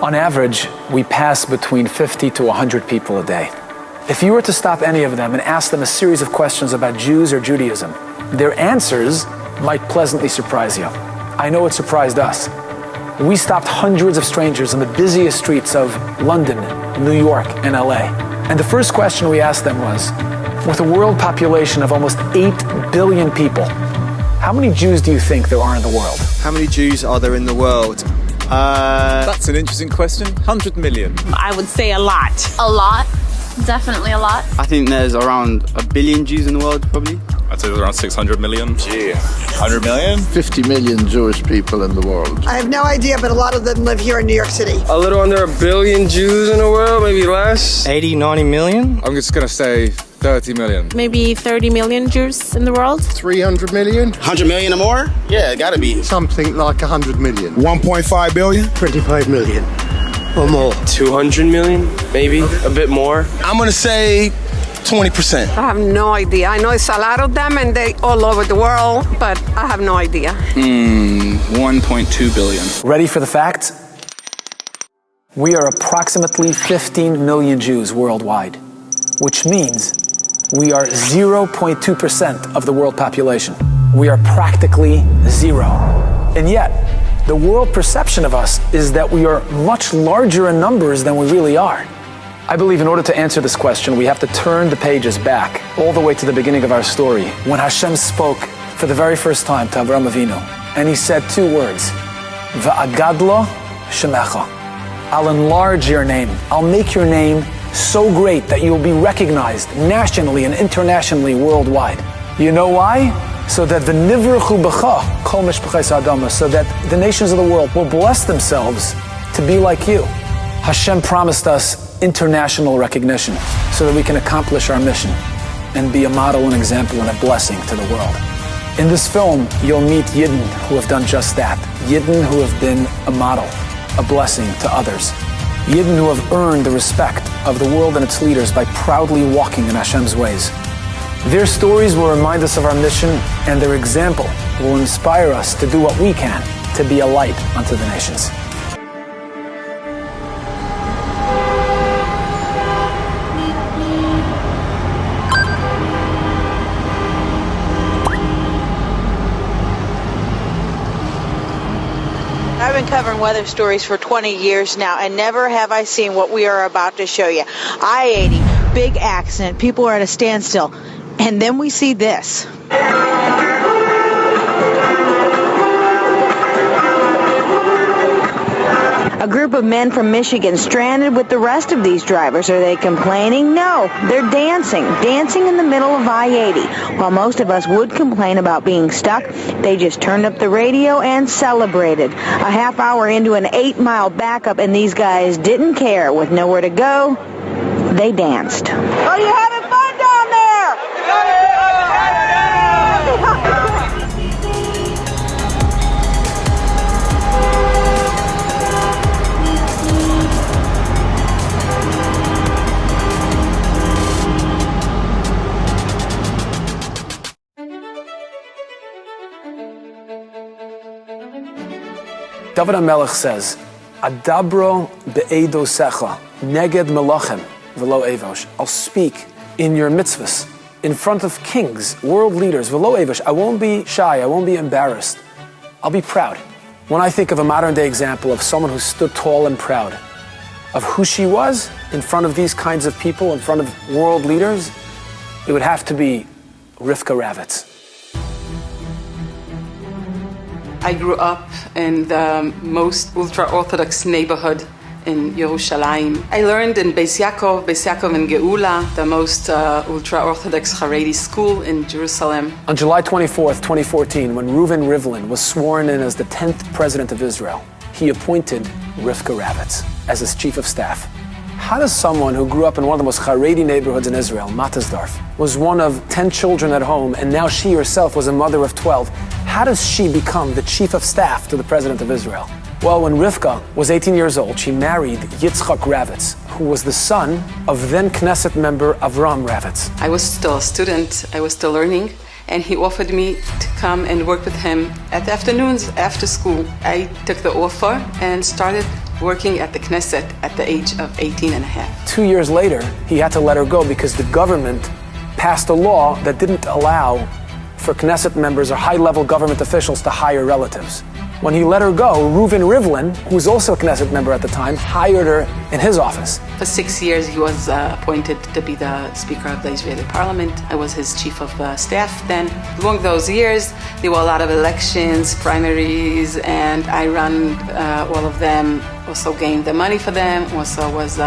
On average, we pass between 50 to 100 people a day. If you were to stop any of them and ask them a series of questions about Jews or Judaism, their answers might pleasantly surprise you. I know it surprised us. We stopped hundreds of strangers in the busiest streets of London, New York, and LA. And the first question we asked them was, with a world population of almost 8 billion people, how many Jews do you think there are in the world? How many Jews are there in the world? That's an interesting question. 100 million. I would say a lot. A lot. Definitely a lot. I think there's around 1 billion Jews in the world, probably. I'd say there's around 600 million. Gee. 100 million? 50 million Jewish people in the world. I have no idea, but a lot of them live here in New York City. A little under 1 billion Jews in the world, maybe less. 80, 90 million? I'm just going to say 30 million. Maybe 30 million Jews in the world. 300 million? 100 million or more? Yeah, it gotta be. Something like 100 million. 1.5 billion? 25 million. Or more. 200 million, maybe a bit more. I'm gonna say 20%. I have no idea. I know it's a lot of them and they all over the world, but I have no idea. 1.2 billion. Ready for the facts? We are approximately 15 million Jews worldwide, which means we are 0.2% of the world population. We are practically zero. And yet, the world perception of us is that we are much larger in numbers than we really are. I believe in order to answer this question, we have to turn the pages back all the way to the beginning of our story, when Hashem spoke for the very first time to Avraham Avinu, and he said 2 words, Va'agadlo shemecha. I'll enlarge your name. I'll make your name so great that you'll be recognized nationally and internationally worldwide. You know why? So that the nivrachu b'cha kol mishpachos ha'adama, so that the nations of the world will bless themselves to be like you. Hashem promised us international recognition so that we can accomplish our mission and be a model and example and a blessing to the world. In this film, you'll meet Yidden who have done just that. Yidden who have been a model, a blessing to others. Yidden who have earned the respect of the world and its leaders by proudly walking in Hashem's ways. Their stories will remind us of our mission, and their example will inspire us to do what we can to be a light unto the nations. I've been covering weather stories for 20 years now, and never have I seen what we are about to show you. I-80, big accident, people are at a standstill, and then we see this. A group of men from Michigan stranded with the rest of these drivers. Are they complaining? No, they're dancing in the middle of I-80. While most of us would complain about being stuck, they just turned up the radio and celebrated. A half hour into an 8-mile backup, and these guys didn't care. With nowhere to go, they danced. Are you having fun down there? David HaMelech says, Adabro be'edo secha, neged melachem, velo evosh. I'll speak in your mitzvahs, in front of kings, world leaders, velo evosh. I won't be shy, I won't be embarrassed. I'll be proud. When I think of a modern day example of someone who stood tall and proud of who she was in front of these kinds of people, in front of world leaders, it would have to be Rivka Ravitz. I grew up in the most ultra-Orthodox neighborhood in Yerushalayim. I learned in Beis Yaakov and Geula, the most ultra-Orthodox Haredi school in Jerusalem. On July 24th, 2014, when Reuven Rivlin was sworn in as the 10th president of Israel, he appointed Rivka Ravitz as his chief of staff. How does someone who grew up in one of the most Haredi neighborhoods in Israel, Matzdorf, was one of 10 children at home, and now she herself was a mother of 12, how does she become the chief of staff to the president of Israel? Well, when Rivka was 18 years old, she married Yitzchak Ravitz, who was the son of then Knesset member Avram Ravitz. I was still a student, I was still learning, and he offered me to come and work with him at the afternoons after school. I took the offer and started working at the Knesset at the age of 18 and a half. 2 years later, he had to let her go because the government passed a law that didn't allow for Knesset members or high-level government officials to hire relatives. When he let her go, Reuven Rivlin, who was also a Knesset member at the time, hired her in his office. For 6 years, he was appointed to be the Speaker of the Israeli Parliament. I was his chief of staff then. Along those years, there were a lot of elections, primaries, and I ran all of them, also gained the money for them, also was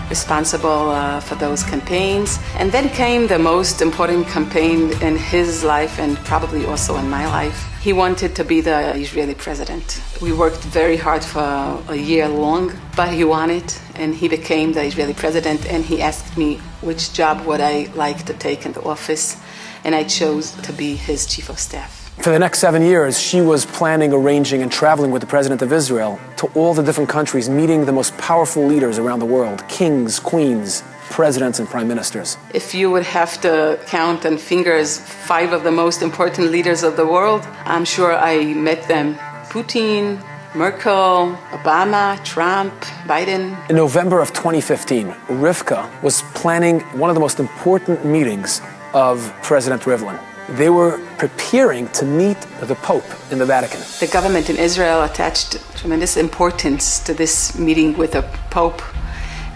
responsible for those campaigns. And then came the most important campaign in his life and probably also in my life. He wanted to be the Israeli president. We worked very hard for a year long, but he won it, and he became the Israeli president, and he asked me which job would I like to take in the office, and I chose to be his chief of staff. For the next 7 years, she was planning, arranging, and traveling with the President of Israel to all the different countries, meeting the most powerful leaders around the world, kings, queens, presidents, and prime ministers. If you would have to count on fingers 5 of the most important leaders of the world, I'm sure I met them. Putin, Merkel, Obama, Trump, Biden. In November of 2015, Rivka was planning one of the most important meetings of President Rivlin. They were preparing to meet the Pope in the Vatican. The government in Israel attached tremendous importance to this meeting with the Pope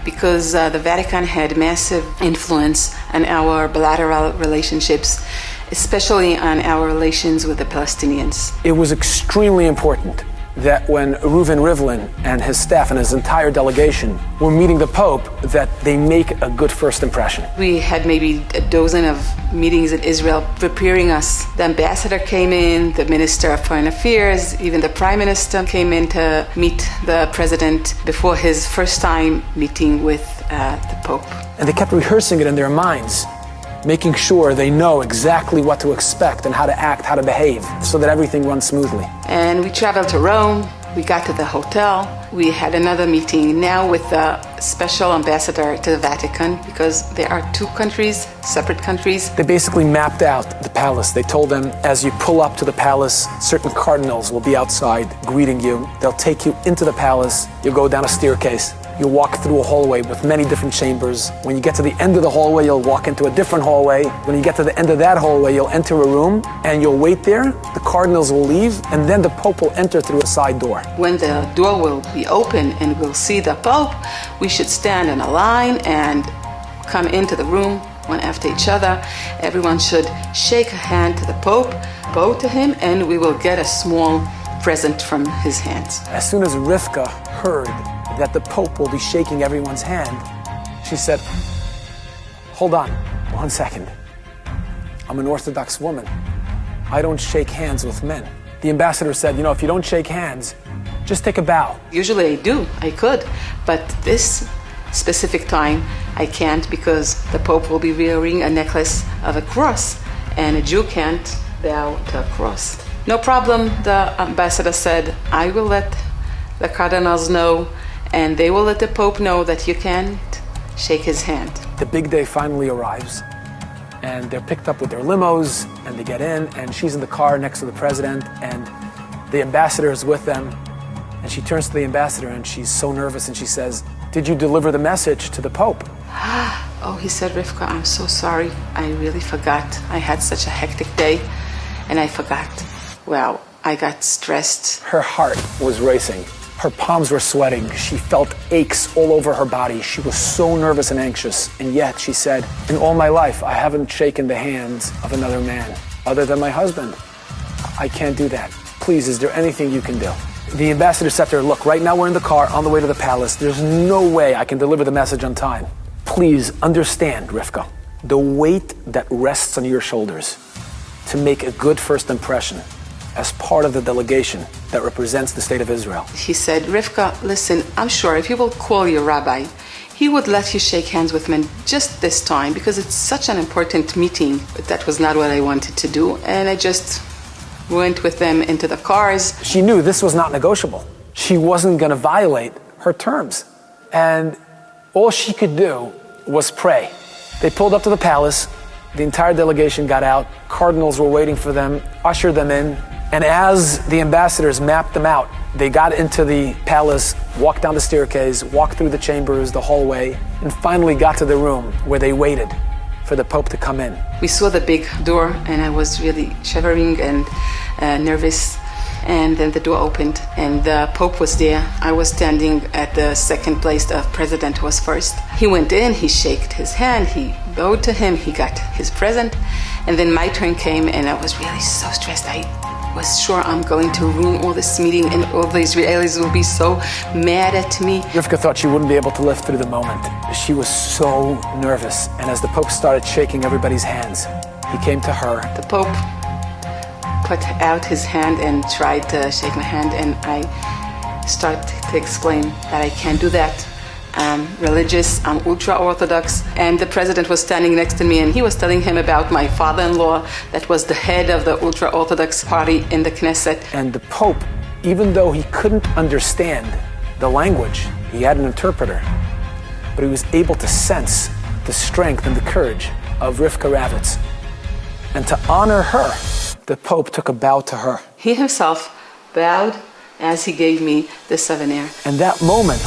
because the Vatican had massive influence on our bilateral relationships, especially on our relations with the Palestinians. It was extremely important that when Reuven Rivlin and his staff and his entire delegation were meeting the Pope, that they make a good first impression. We had maybe a dozen of meetings in Israel preparing us. The ambassador came in, the Minister of Foreign Affairs, even the Prime Minister came in to meet the President before his first time meeting with the Pope. And they kept rehearsing it in their minds, making sure they know exactly what to expect and how to act, how to behave, so that everything runs smoothly. And we traveled to Rome, we got to the hotel, we had another meeting now with the special ambassador to the Vatican, because there are 2 countries, separate countries. They basically mapped out the palace. They told them, as you pull up to the palace, certain cardinals will be outside greeting you. They'll take you into the palace, you'll go down a staircase. You'll walk through a hallway with many different chambers. When you get to the end of the hallway, you'll walk into a different hallway. When you get to the end of that hallway, you'll enter a room and you'll wait there. The cardinals will leave and then the Pope will enter through a side door. When the door will be open and we'll see the Pope, we should stand in a line and come into the room one after each other. Everyone should shake a hand to the Pope, bow to him, and we will get a small present from his hands. As soon as Rivka heard that the Pope will be shaking everyone's hand, she said, "Hold on, 1 second. I'm an Orthodox woman. I don't shake hands with men." The ambassador said, if you don't shake hands, just take a bow. Usually I do, I could, but this specific time I can't because the Pope will be wearing a necklace of a cross, and a Jew can't bow to a cross. No problem, the ambassador said, I will let the cardinals know, and they will let the Pope know that you can't shake his hand. The big day finally arrives, and they're picked up with their limos, and they get in, and she's in the car next to the president, and the ambassador is with them, and she turns to the ambassador, and she's so nervous, and she says, "Did you deliver the message to the Pope?" Oh, he said, "Rivka, I'm so sorry. I really forgot. I had such a hectic day, and I forgot." Well, I got stressed. Her heart was racing. Her palms were sweating. She felt aches all over her body. She was so nervous and anxious. And yet, she said, "In all my life, I haven't shaken the hands of another man other than my husband. I can't do that. Please, is there anything you can do?" The ambassador said to her, "Look, right now we're in the car on the way to the palace. There's no way I can deliver the message on time. Please understand, Rivka, the weight that rests on your shoulders to make a good first impression as part of the delegation that represents the state of Israel." He said, "Rivka, listen, I'm sure if you will call your rabbi, he would let you shake hands with men just this time because it's such an important meeting." But that was not what I wanted to do, and I just went with them into the cars. She knew this was not negotiable. She wasn't going to violate her terms. And all she could do was pray. They pulled up to the palace. The entire delegation got out. Cardinals were waiting for them, ushered them in. And as the ambassadors mapped them out They got into the palace, walked down the staircase, walked through the chambers, the hallway, and finally got to the room where they waited for the Pope to come in. We saw the big door, and I was really shivering and nervous. And then the door opened, and the Pope was there. I was standing at the second place. The president was first. He went in, he shook his hand, he bowed to him, he got his present. And then my turn came, and I was really so stressed. I was sure I'm going to ruin all this meeting, and all the Israelis will be so mad at me. Rivka thought she wouldn't be able to live through the moment. She was so nervous. And as the Pope started shaking everybody's hands, he came to her. The Pope put out his hand and tried to shake my hand, and I started to explain that I can't do that. I'm religious, I'm ultra-Orthodox, and the president was standing next to me, and he was telling him about my father-in-law that was the head of the ultra-Orthodox party in the Knesset. And the Pope, even though he couldn't understand the language, he had an interpreter, but he was able to sense the strength and the courage of Rivka Ravitz. And to honor her, the Pope took a bow to her. He himself bowed as he gave me the souvenir. And that moment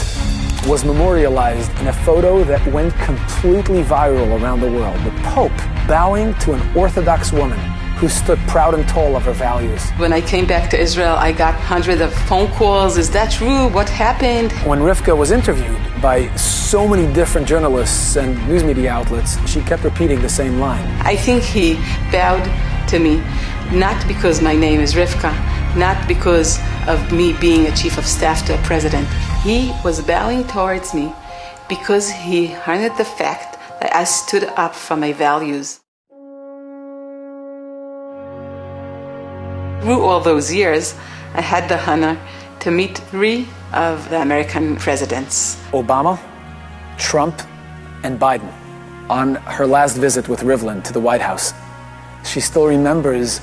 was memorialized in a photo that went completely viral around the world. The Pope bowing to an Orthodox woman who stood proud and tall of her values. When I came back to Israel, I got hundreds of phone calls. Is that true? What happened? When Rivka was interviewed by so many different journalists and news media outlets, she kept repeating the same line. I think he bowed to me, not because my name is Rivka, not because of me being a chief of staff to a president. He was bowing towards me because he honored the fact that I stood up for my values. Through all those years, I had the honor to meet 3 of the American presidents. Obama, Trump, and Biden. On her last visit with Rivlin to the White House, she still remembers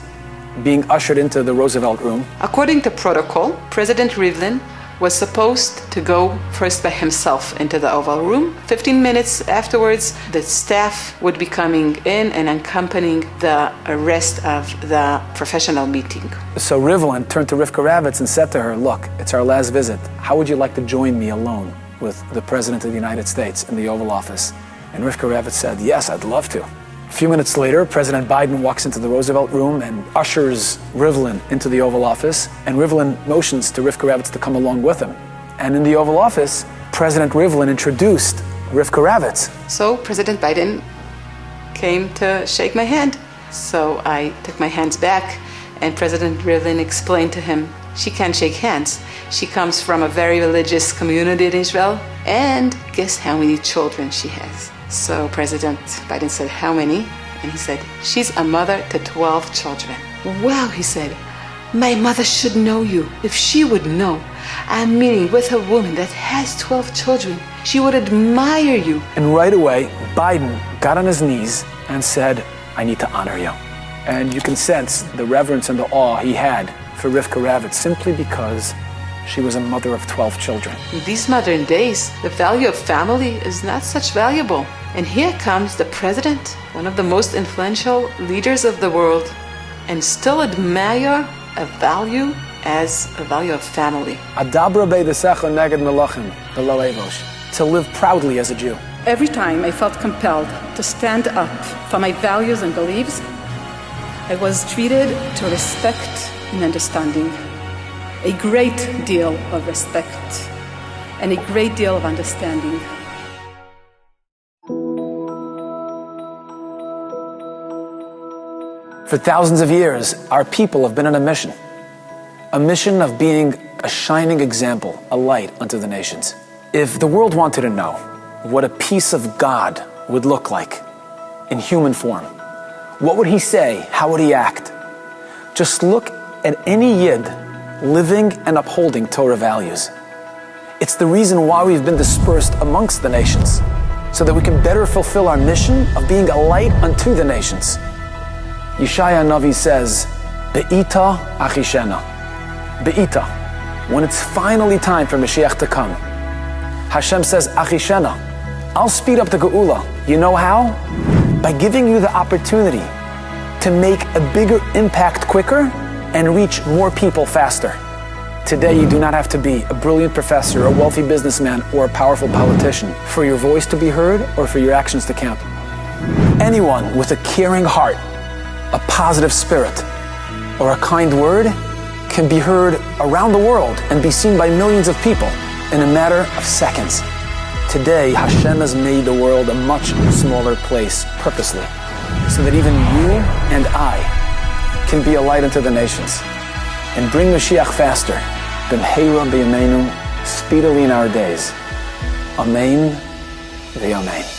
being ushered into the Roosevelt room. According to protocol, President Rivlin was supposed to go first by himself into the Oval Room. 15 minutes afterwards, the staff would be coming in and accompanying the rest of the professional meeting. So Rivlin turned to Rivka Ravitz and said to her, look, it's our last visit. How would you like to join me alone with the President of the United States in the Oval Office? And Rivka Ravitz said, yes, I'd love to. A few minutes later, President Biden walks into the Roosevelt room and ushers Rivlin into the Oval Office, and Rivlin motions to Rivka Ravitz to come along with him. And in the Oval Office, President Rivlin introduced Rivka Ravitz. So President Biden came to shake my hand. So I took my hands back, and President Rivlin explained to him, she can't shake hands. She comes from a very religious community in Israel, and guess how many children she has? So President Biden said, how many? And he said, she's a mother to 12 children. Wow, he said, my mother should know you. If she would know, I'm meeting with a woman that has 12 children. She would admire you. And right away, Biden got on his knees and said, I need to honor you. And you can sense the reverence and the awe he had for Rivka Ravitz simply because she was a mother of 12 children. In these modern days, the value of family is not such valuable. And here comes the president, one of the most influential leaders of the world, and still admire a value as a value of family. Adabra beidesecha neged melachim below evosh. To live proudly as a Jew. Every time I felt compelled to stand up for my values and beliefs, I was treated to respect and understanding. A great deal of respect and a great deal of understanding. For thousands of years, our people have been on a mission of being a shining example, a light unto the nations. If the world wanted to know what a piece of God would look like in human form, what would he say? How would he act? Just look at any Yid living and upholding Torah values. It's the reason why we've been dispersed amongst the nations, so that we can better fulfill our mission of being a light unto the nations. Yeshaya Navi says, Be'ita achishena. Be'ita. When it's finally time for Mashiach to come, Hashem says, Achishena. I'll speed up the Geula. You know how? By giving you the opportunity to make a bigger impact quicker and reach more people faster. Today, you do not have to be a brilliant professor, a wealthy businessman, or a powerful politician for your voice to be heard or for your actions to count. Anyone with a caring heart, a positive spirit, or a kind word can be heard around the world and be seen by millions of people in a matter of seconds. Today, Hashem has made the world a much smaller place purposely, so that even you and I can be a light unto the nations and bring Mashiach faster than B'mheira b'yameinu, speedily in our days. Amen v'amen.